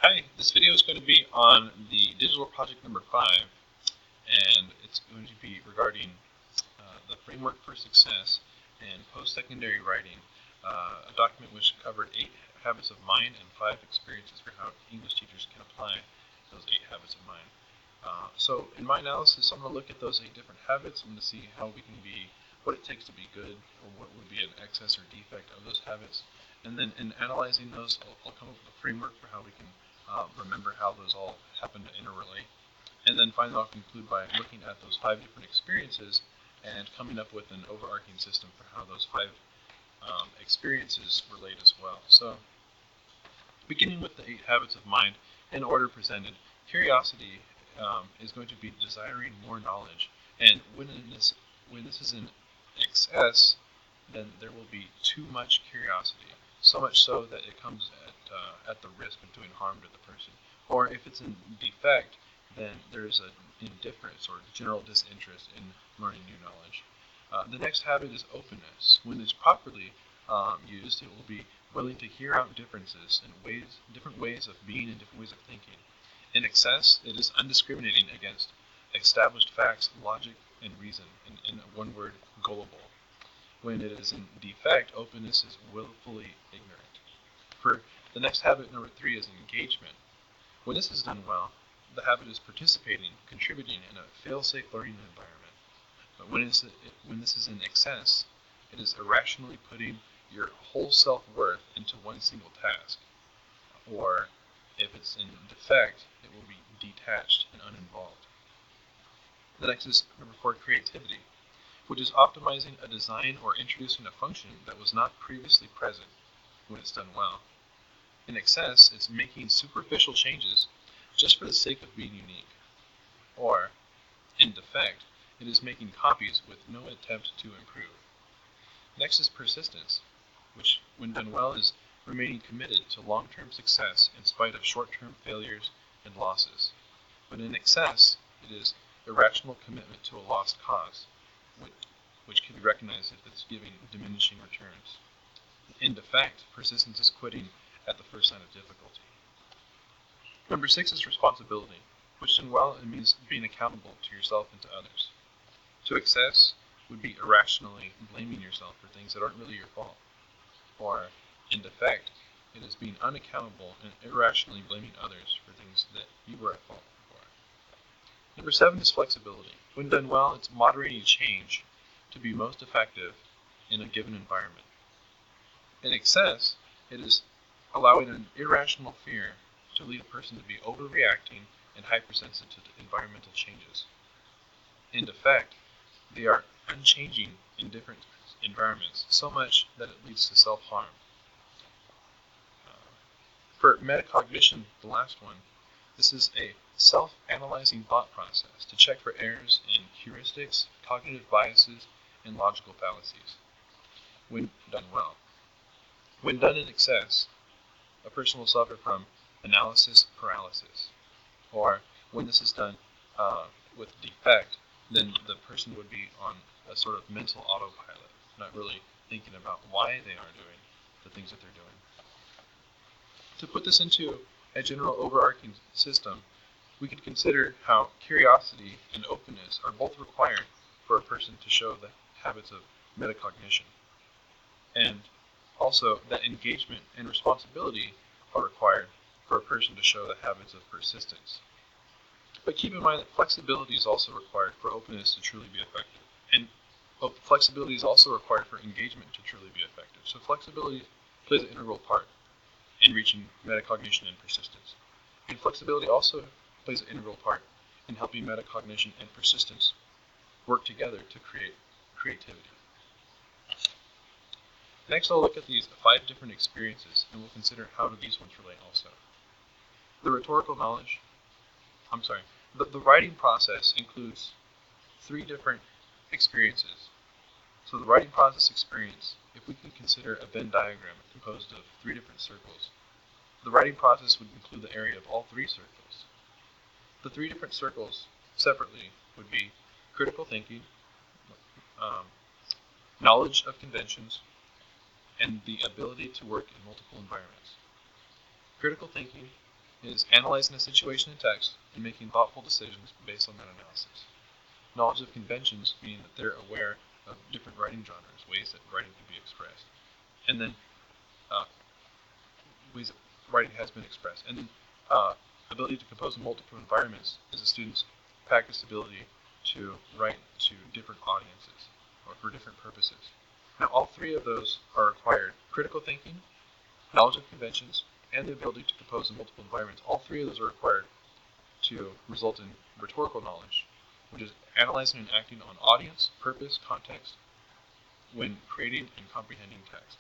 Hi, this video is going to be on the digital project number 5, and it's going to be regarding the framework for success and post-secondary writing, a document which covered 8 habits of mind and 5 experiences for how English teachers can apply those 8 habits of mind. So in my analysis, I'm going to look at those 8 different habits. I'm going to see how we can be, what it takes to be good, or what would be an excess or defect of those habits. And then in analyzing those, I'll come up with a framework for how we can remember how those all happen to interrelate. And then finally, I'll conclude by looking at those 5 different experiences and coming up with an overarching system for how those 5 experiences relate as well. So, beginning with the 8 habits of mind in order presented, curiosity is going to be desiring more knowledge. And when this is in excess, then there will be too much curiosity, so much so that it comes at the risk of doing harm to the person. Or if it's in defect, then there's an indifference or general disinterest in learning new knowledge. The next habit is openness. When it's properly used, it will be willing to hear out differences and different ways of being and different ways of thinking. In excess, it is undiscriminating against established facts, logic, and reason. In one word, gullible. When it is in defect, openness is willfully ignorant. For the next habit, number 3, is engagement. When this is done well, the habit is participating, contributing in a fail-safe learning environment. But when this is in excess, it is irrationally putting your whole self-worth into one single task. Or, if it's in defect, it will be detached and uninvolved. The next is number 4, creativity, which is optimizing a design or introducing a function that was not previously present when it's done well. In excess, it's making superficial changes just for the sake of being unique. Or, in defect, it is making copies with no attempt to improve. Next is persistence, which, when done well, is remaining committed to long-term success in spite of short-term failures and losses. But in excess, it is irrational commitment to a lost cause, which can be recognized if it's giving diminishing returns. In defect, persistence is quitting at the first sign of difficulty. Number 6 is responsibility, which done well, it means being accountable to yourself and to others. To excess would be irrationally blaming yourself for things that aren't really your fault. Or, in defect, it is being unaccountable and irrationally blaming others for things that you were at fault for. Number 7 is flexibility. When done well, it's moderating change to be most effective in a given environment. In excess, it is allowing an irrational fear to lead a person to be overreacting and hypersensitive to environmental changes. In defect, they are unchanging in different environments, so much that it leads to self-harm. For metacognition, the last one, this is a self-analyzing thought process to check for errors in heuristics, cognitive biases, and logical fallacies, when done well. When done in excess, a person will suffer from analysis paralysis. Or when this is done with defect, then the person would be on a sort of mental autopilot, not really thinking about why they are doing the things that they're doing. To put this into a general overarching system, we could consider how curiosity and openness are both required for a person to show the habits of metacognition. And also that engagement and responsibility are required for a person to show the habits of persistence. But keep in mind that flexibility is also required for openness to truly be effective. And flexibility is also required for engagement to truly be effective. So flexibility plays an integral part in reaching metacognition and persistence. And flexibility also plays an integral part in helping metacognition and persistence work together to create creativity. Next, I'll look at these 5 different experiences, and we'll consider how do these ones relate also. The writing process includes 3 different experiences. So the writing process experience, if we can consider a Venn diagram composed of 3 different circles, the writing process would include the area of all 3 circles. The 3 different circles separately would be critical thinking, knowledge of conventions, and the ability to work in multiple environments. Critical thinking is analyzing a situation in text and making thoughtful decisions based on that analysis. Knowledge of conventions mean that they're aware of different writing genres, ways that writing can be expressed, and then ways that writing has been expressed. And then ability to compose in multiple environments is a student's practice ability to write to different audiences or for different purposes. Now, all three of those are required. Critical thinking, knowledge of conventions, and the ability to compose in multiple environments. All three of those are required to result in rhetorical knowledge, which is analyzing and acting on audience, purpose, context when creating and comprehending text.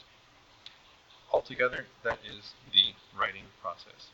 Altogether, that is the writing process.